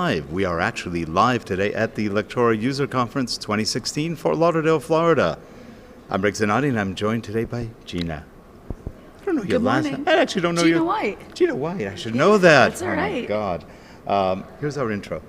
live. We are actually live today at the Lectora User Conference 2016, Fort Lauderdale, Florida. I'm Rick Zanotti, and I'm joined today by Gina. I don't know your last name. I actually don't know Gina White. Gina White. I should know that. That's all right. Oh my God. Here's our intro.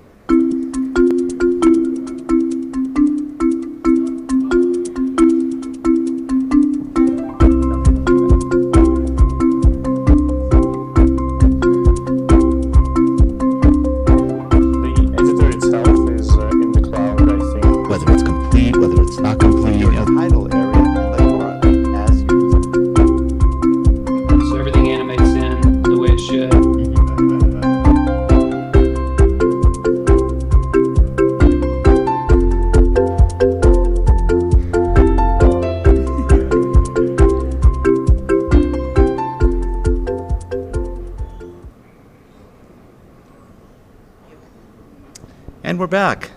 And we're back.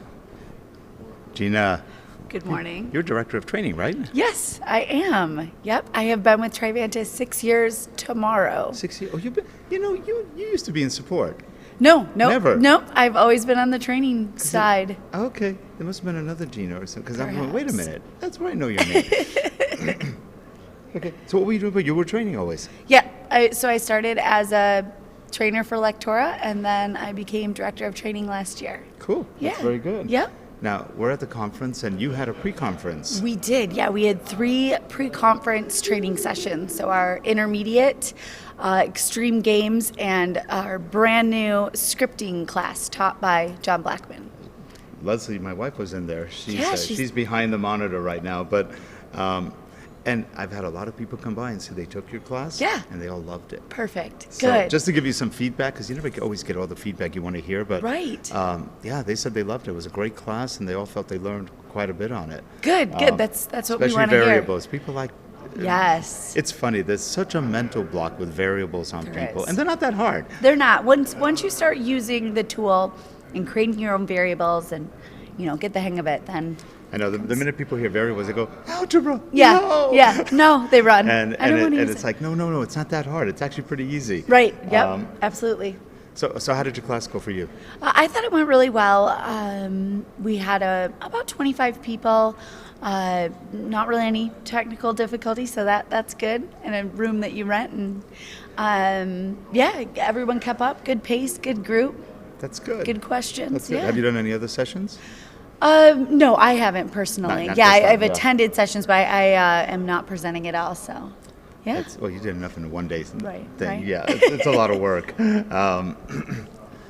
Gina. Good morning. You're Director of Training, right? Yes, I am. Yep, I have been with Trivantis 6 years tomorrow. 6 years? Oh, you've been, you used to be in support. No, Never. No, I've always been on the training side. Okay, there must have been another Gina or something, because I'm going, wait a minute, that's where I know your name. Okay, so what were you doing? But you were training always? Yeah, so I started as a trainer for Lectora, and then I became Director of Training last year. Cool, that's very good. Yep. Now, we're at the conference, and you had a pre-conference. We did, yeah. We had 3 pre-conference training sessions. So our intermediate, extreme games, and our brand new scripting class taught by John Blackman. Leslie, my wife, was in there. She's behind the monitor right now, but and I've had a lot of people come by and say they took your class, and they all loved it. Perfect. So good. just to give you some feedback, because you never always get all the feedback you want to hear, but yeah, they said they loved it. It was a great class, and they all felt they learned quite a bit on it. Good. That's what we want to hear. Especially variables. People like. Yes. It's funny. There's such a mental block with variables on people, and they're not that hard. They're not. Once you start using the tool and creating your own variables, and get the hang of it, then. I know, the minute people hear variables, they go, algebra, no, they run. And it's like, no, it's not that hard. It's actually pretty easy. Right, yep, absolutely. So how did your class go for you? I thought it went really well. We had about 25 people, not really any technical difficulty, so that's good, in a room that you rent. And everyone kept up, good pace, good group. That's good. Good questions. That's good. Yeah. Have you done any other sessions? No, I haven't personally. Not I've attended sessions, but I am not presenting at all. So, yeah. Well, you did enough in one day. Right. Yeah, it's a lot of work.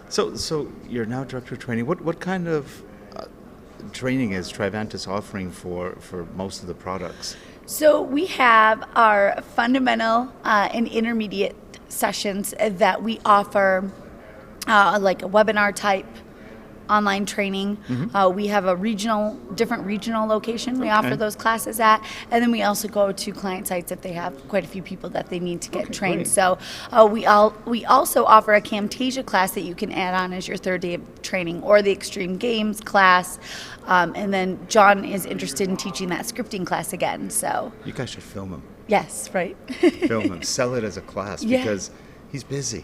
So you're now Director of Training. What kind of training is Trivantis offering for most of the products? So we have our fundamental and intermediate sessions that we offer, like a webinar type online training. We have a different regional location we offer those classes at, and then we also go to client sites if they have quite a few people that they need to get trained. Great. So we also offer a Camtasia class that you can add on as your 3rd day of training, or the extreme games class, and then John is interested in teaching that scripting class again. So you guys should film him. Yes, right. Film him, sell it as a class, because he's busy.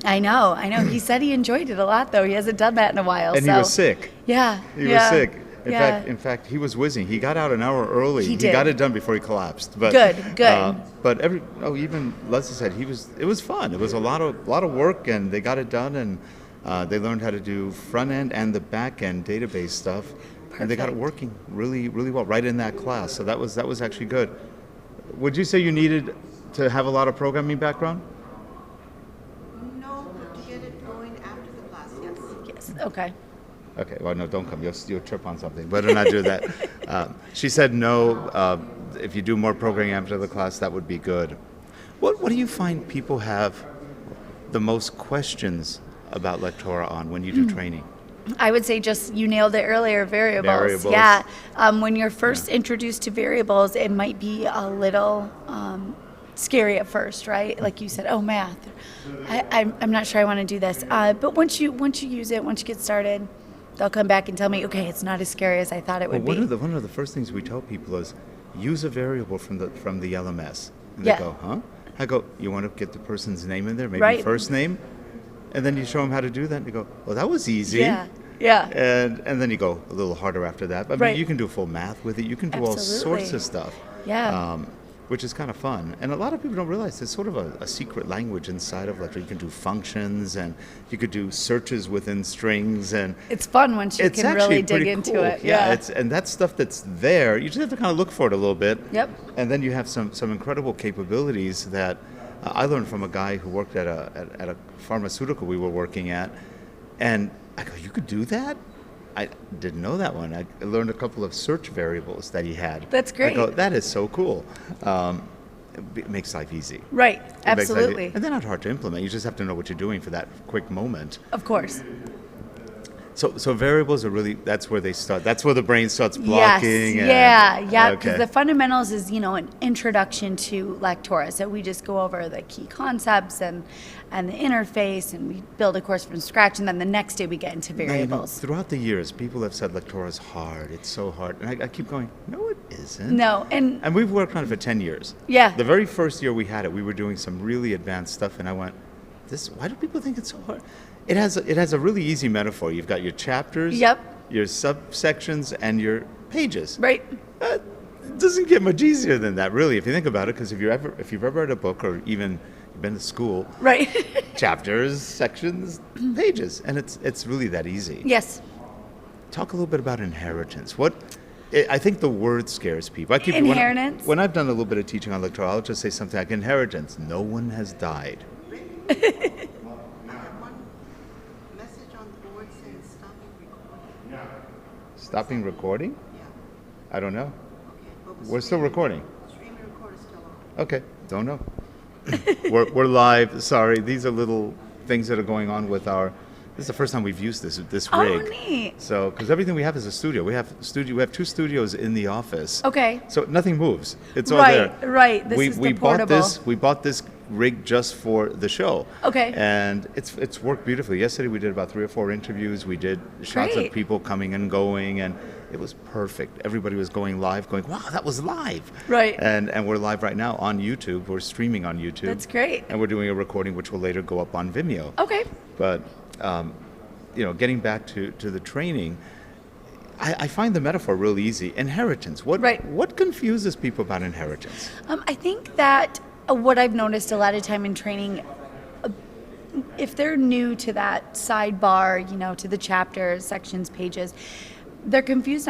I know. He said he enjoyed it a lot, though. He hasn't done that in a while. And he was sick. Yeah. He was sick. In fact, he was whizzing. He got out an hour early. He did. Got it done before he collapsed. But, good. But even Leslie said it was fun. It was a lot of work, and they got it done, and they learned how to do front end and the back end database stuff, and they got it working really, really well right in that class. So that was actually good. Would you say you needed to have a lot of programming background? Okay. Okay. Well, no, don't come. You'll trip on something. Better not do that. She said no. If you do more programming after the class, that would be good. What do you find people have the most questions about Lectora on when you do training? I would say you nailed it earlier, variables. Yeah. When you're first introduced to variables, it might be a little scary at first, right? Like you said, oh, math. I'm not sure I want to do this. But once you use it, once you get started, they'll come back and tell me, okay, it's not as scary as I thought it would be. One of the first things we tell people is use a variable from the LMS. And they go, huh? I go, you want to get the person's name in there, maybe first name? And then you show them how to do that, and you go, well, that was easy. Yeah. Yeah. And then you go a little harder after that. I mean, Right. you can do full math with it. You can do all sorts Absolutely. of stuff. Yeah. Which is kind of fun. And a lot of people don't realize there's sort of a secret language inside of Lectora. You can do functions, and you could do searches within strings, and It's fun once you it's can really actually dig pretty into cool. it. Yeah, and that's stuff that's there. You just have to kind of look for it a little bit. Yep. And then you have some incredible capabilities that I learned from a guy who worked at a pharmaceutical we were working at, and I go, you could do that? I didn't know that one. I learned a couple of search variables that he had. That's great. I go, that is so cool. It makes life easy. Right. It makes life easy. Absolutely. And they're not hard to implement. You just have to know what you're doing for that quick moment. Of course. So variables are really, that's where they start. That's where the brain starts blocking. Yes. and- Yeah. Because okay. the fundamentals is, an introduction to Lectora. So we just go over the key concepts and the interface, and we build a course from scratch. And then the next day we get into Now, variables. throughout the years, people have said Lectora's hard. It's so hard. And I keep going, no, it isn't. No. And And we've worked on it for 10 years. Yeah. The very first year we had it, we were doing some really advanced stuff, and I went, why do people think it's so hard? It has a really easy metaphor. You've got your chapters, Yep. your subsections, and your pages. right. It doesn't get much easier than that, really, if you think about it, because if you've ever read a book, or even you've been to school, Right. chapters, sections, pages, and it's really that easy. Yes. Talk a little bit about inheritance. I think the word scares people. Inheritance? When I've done a little bit of teaching on Lectora, I'll just say something like inheritance. No one has died. I have one message on the board saying stopping recording. Stopping recording? Yeah, I don't know. okay. But We're still recording. Streaming recorder's still on. Okay, don't know. we're live. Sorry, these are little things that are going on with our. This is the first time we've used this Oh, rig. neat. So, because everything we have is a studio. We have 2 studios in the office. Okay. So nothing moves. It's all Right, there. right. This is the portable. We bought this rig just for the show. Okay. And it's worked beautifully. Yesterday we did about 3 or 4 interviews. We did shots Great. of people coming and going, and it was perfect. Everybody was going live, going, "Wow, that was live!" Right. And we're live right now on YouTube. We're streaming on YouTube. That's great. And we're doing a recording which will later go up on Vimeo. Okay. But getting back to the training, I find the metaphor really easy. Inheritance. Right. What confuses people about inheritance? I think that what I've noticed a lot of time in training, if they're new to that sidebar, to the chapters, sections, pages, they're confused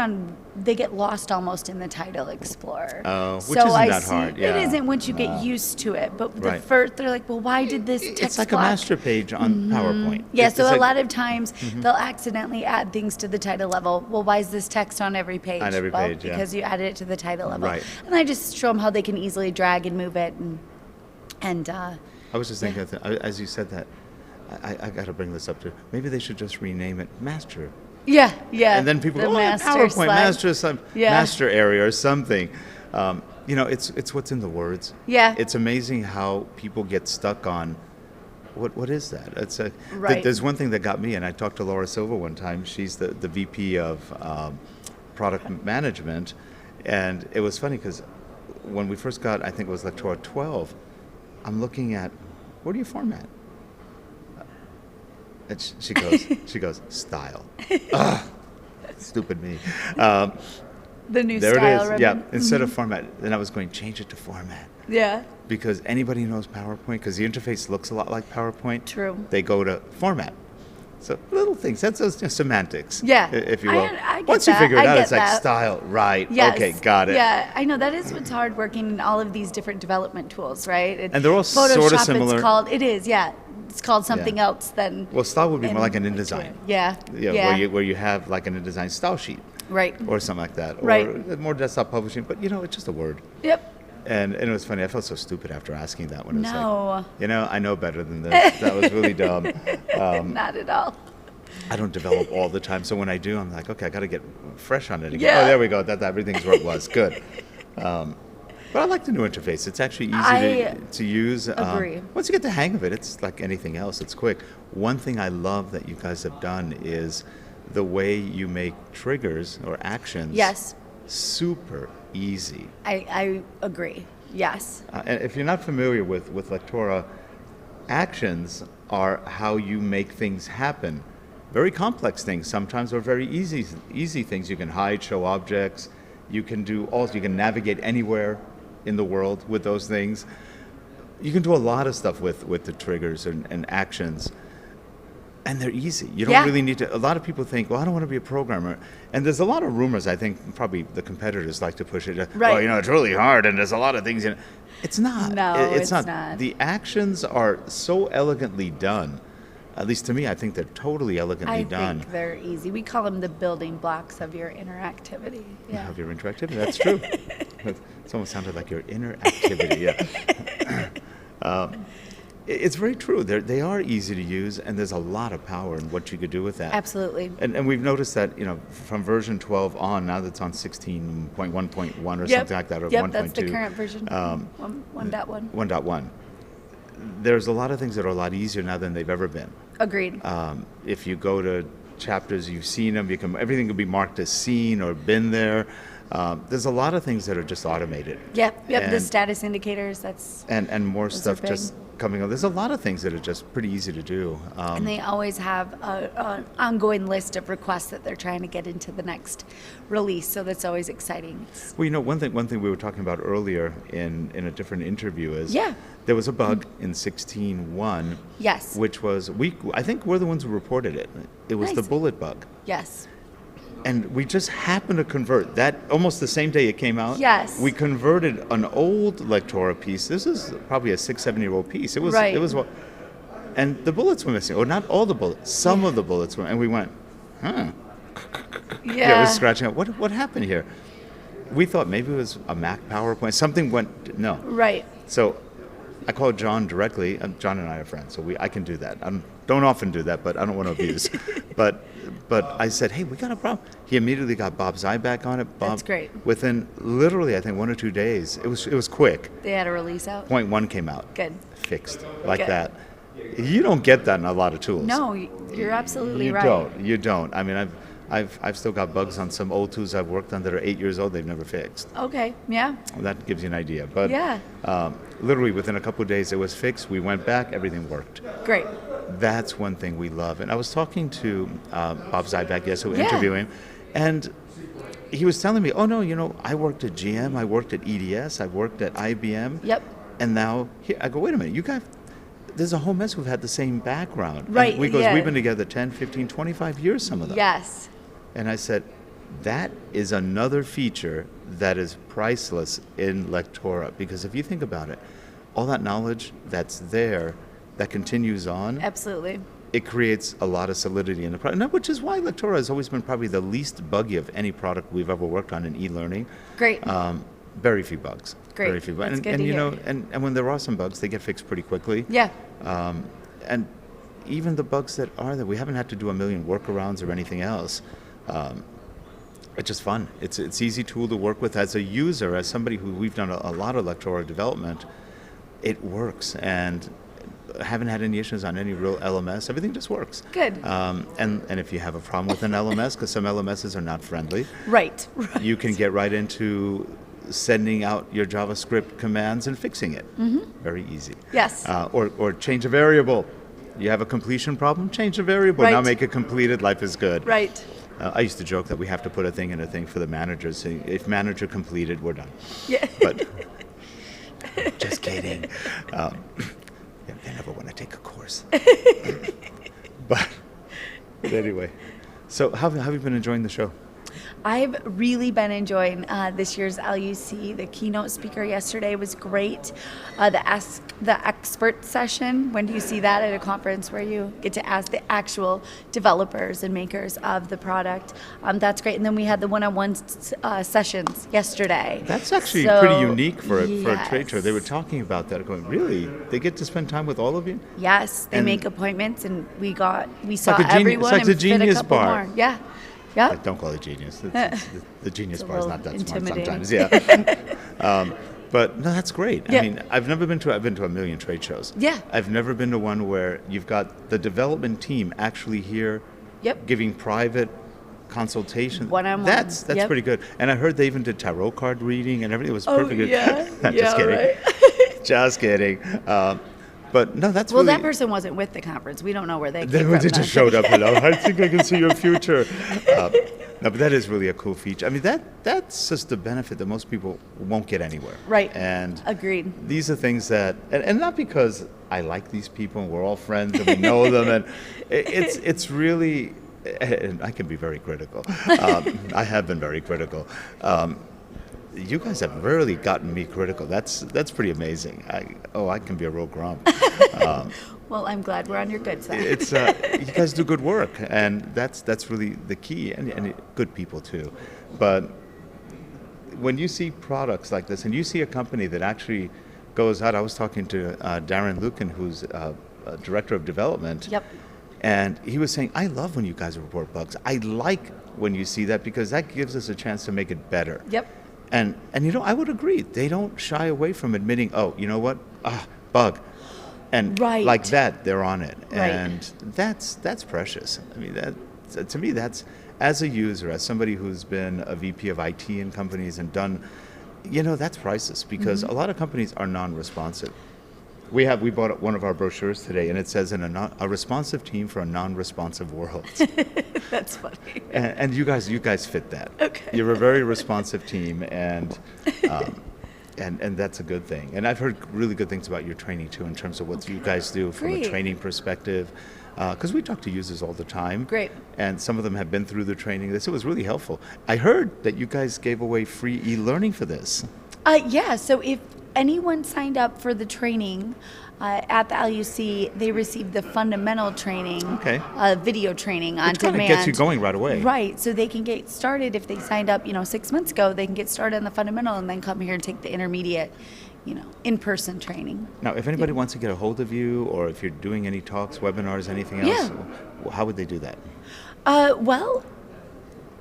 they get lost almost in the title Explorer. Oh, which So isn't I that see- hard, It yeah. isn't once you get used to it. But the Right. first, they're like, well, why did this text It's like block? a master page on PowerPoint. Yeah, It's so a like- lot of times they'll accidentally add things to the title level. Well, why is this text on every page? On every Well, page, yeah. because you added it to the title level. Right. And I just show them how they can easily drag and move it, and I was just thinking, as you said that, I got to bring this up to. Maybe they should just rename it Master. yeah. And then people the go, master PowerPoint, slide. Yeah. Master area or something. It's what's in the words. Yeah. It's amazing how people get stuck on. What is that? Right. There's one thing that got me, and I talked to Laura Silva one time. She's the VP of product management, and it was funny because when we first got, I think it was Lectora 12, I'm looking at, where do you format? And she goes, style. Ugh, stupid me. The new There style it is. ribbon. Yeah, instead of format, then I was going, change it to format. Yeah. Because anybody knows PowerPoint, because the interface looks a lot like PowerPoint. True. They go to format. So little things, that's those semantics. Yeah. If you will. I get Once you that. figure it I out, get it's like that. style, right? Yes. Okay, got it. Yeah, I know that is what's hard working in all of these different development tools, right? And they're all Photoshop, sort of similar. It's called something Yeah. else than. Well, style would be more like an InDesign. Yeah. Yeah, where you have like an InDesign style sheet Right. or something like that, or Right. more desktop publishing. But it's just a word. Yep. And it was funny. I felt so stupid after asking that one. It was No. like, I know better than this. That was really dumb. Not at all. I don't develop all the time, so when I do, I'm like, okay, I got to get fresh on it again. Yeah. Oh, there we go. That everything's where it was. Good. But I like the new interface. It's actually easy to use. Agree. Once you get the hang of it, it's like anything else. It's quick. One thing I love that you guys have done is the way you make triggers or actions. Yes. Super easy. I agree. Yes. And if you're not familiar with Lectora, actions are how you make things happen. Very complex things sometimes, or very easy things. You can hide, show objects. You can you can navigate anywhere in the world with those things. You can do a lot of stuff with the triggers and actions. And they're easy. You don't really need to. A lot of people think, well, I don't want to be a programmer. And there's a lot of rumors, I think, probably the competitors like to push it. Right. Well, it's really hard and there's a lot of things in it. It's not. No, it's not. not. The actions are so elegantly done. At least to me, I think they're totally elegantly done. I think they're easy. We call them the building blocks of your interactivity. Yeah. Of your interactivity, that's true. It's almost sounded like your inner activity, yeah. It's very true. They are easy to use, and there's a lot of power in what you could do with that. Absolutely. And we've noticed that, from version 12 on, now that's on 16.1.1 or something like that, or 1.2. Yep, that's the current version, 1.1. 1.1. There's a lot of things that are a lot easier now than they've ever been. Agreed. If you go to chapters, you've seen them, everything can be marked as seen or been there. There's a lot of things that are just automated. Yep, the status indicators, that's... And more those stuff are just coming on. There's a lot of things that are just pretty easy to do. And they always have an ongoing list of requests that they're trying to get into the next release, so that's always exciting. Well, one thing we were talking about earlier in a different interview is there was a bug in 16.1. Yes. Which was, I think we're the ones who reported it. It was the bullet bug. Yes. And we just happened to convert that almost the same day it came out. Yes. We converted an old Lectora piece. This is probably a 6-7-year-old piece. It was. Right. It was. And the bullets were missing, or not all the bullets. Some of the bullets were. And we went, huh? Yeah. It was scratching out. What happened here? We thought maybe it was a Mac PowerPoint. Something went. No. Right. So I called John directly. John and I are friends, so I can do that. I don't often do that, but I don't want to abuse. But I said, hey, we got a problem. He immediately got Bob's eye back on it. That's great. Within literally, I think, 1 or 2 days, it was quick. They had a release out. Point 1 came out. Good. Fixed like Good. that. You don't get that in a lot of tools. No, you're absolutely right. You don't. I mean, I've still got bugs on some old tools I've worked on that are 8 years old. They've never fixed. Okay. Yeah. Well, that gives you an idea. But Yeah. literally within a couple of days, it was fixed. We went back. Everything worked. Great. That's one thing we love. And I was talking to Bob Zyback yesterday, Yeah. interviewing, and he was telling me, oh, no, I worked at GM, I worked at EDS, I worked at IBM. Yep. And now, here, I go, wait a minute, you guys, there's a whole mess who've had the same background. Right, And we've been together 10, 15, 25 years, some of them. Yes. And I said, that is another feature that is priceless in Lectora. Because if you think about it, all that knowledge that's there, that continues on, Absolutely. it creates a lot of solidity in the product, which is why Lectora has always been probably the least buggy of any product we've ever worked on in e-learning. Great. Very few bugs. Great. Very few bugs. That's good And to you hear. know, and when there are some bugs, they get fixed pretty quickly. Yeah. And even the bugs that are there, we haven't had to do a million workarounds or anything else. It's just fun. It's easy tool to work with as a user, as somebody who we've done a lot of Lectora development. It works, and haven't had any issues on any real LMS. Everything just works. Good. And if you have a problem with an LMS, because some LMSs are not friendly, Right. you can get right into sending out your JavaScript commands and fixing it. Very easy. Yes. Or change a variable. You have a completion problem, change the variable. Now Right. make it completed, life is good. Right. I used to joke that we have to put a thing in a thing for the managers. Saying, if manager completed, we're done. Yeah. But just kidding. They never want to take a course. but anyway, so how have you been enjoying the show? I've really been enjoying this year's LUC. The keynote speaker yesterday was great. The Ask the Expert session, when do you see that at a conference where you get to ask the actual developers and makers of the product? That's great. And then we had the one-on-one sessions yesterday. That's actually So, pretty unique for a trade show. yes. They were talking about that, going, really? They get to spend time with all of you? Yes, they And- make appointments, and we saw like the everyone it's like the and fit a Genius couple Bar. more. Yeah. Yeah. Don't call it genius. The Genius It's a Bar is little not that smart intimidating. sometimes. Yeah. But no, that's great. Yeah. I mean, I've been to a million trade shows. Yeah. I've never been to one where you've got the development team actually here, Yep. giving private consultation. One-on-one. That's Yep. pretty good. And I heard they even did tarot card reading and everything. It was Oh, perfect. yeah. I'm Yeah, just kidding. right. Just kidding. But no, that's Well, really... that person wasn't with the conference. We don't know where they They came from. just showed up. Hello, I think I can see your future. No, but that is really a cool feature. I mean, that's just a benefit that most people won't get anywhere. Right. And Agreed. these are things that, and not because I like these people and we're all friends and we know them, and it's really, and I can be very critical. I have been very critical. You guys have really gotten me critical. That's pretty amazing. I can be a real grump. Well, I'm glad we're on your good side. It's you guys do good work, and that's really the key, and good people too. But when you see products like this, and you see a company that actually goes out, I was talking to Darren Lucan, who's director of development. Yep. And he was saying, I love when you guys report bugs. I like when you see that because that gives us a chance to make it better. Yep. And I would agree. They don't shy away from admitting, oh, you know what? Bug. And Right. like that, they're on it. Right. And that's precious. I mean, to me, that's, as a user, as somebody who's been a VP of IT in companies and done, that's priceless because a lot of companies are non-responsive. We bought one of our brochures today, and it says a responsive team for a non-responsive world. That's funny. And you guys fit that. Okay. You're a very responsive team, and that's a good thing. And I've heard really good things about your training too, in terms of what you guys do from Great. a training perspective. Because we talk to users all the time. Great. And some of them have been through the training. This was really helpful. I heard that you guys gave away free e-learning for this. Yeah, so if anyone signed up for the training at the LUC, they received the fundamental training, Okay. video training on Which kind of demand. gets you going right away. Right, so they can get started if they signed up, 6 months ago. They can get started on the fundamental and then come here and take the intermediate, in-person training. Now, if anybody wants to get a hold of you, or if you're doing any talks, webinars, anything else, how would they do that? Well,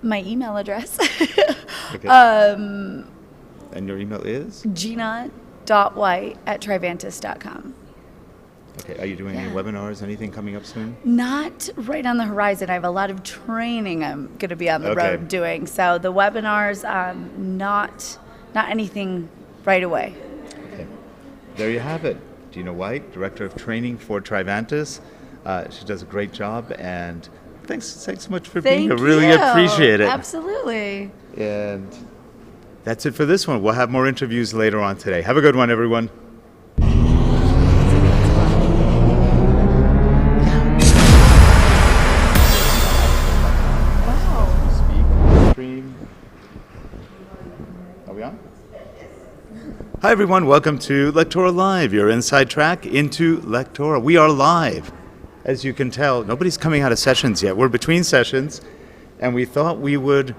my email address, Okay. And your email is? Gina.White@Trivantis.com. Okay. Are you doing any Yeah. webinars, anything coming up soon? Not right on the horizon. I have a lot of training I'm going to be on the Okay. road doing. So the webinars, not anything right away. Okay. There you have it. Gina White, Director of Training for Trivantis. She does a great job, and thanks so much for being here. Thank Really you. appreciate it. Absolutely. And that's it for this one. We'll have more interviews later on today. Have a good one, everyone. Wow. Stream. Are we on? Hi, everyone. Welcome to Lectora Live, your inside track into Lectora. We are live. As you can tell, nobody's coming out of sessions yet. We're between sessions, and we thought we would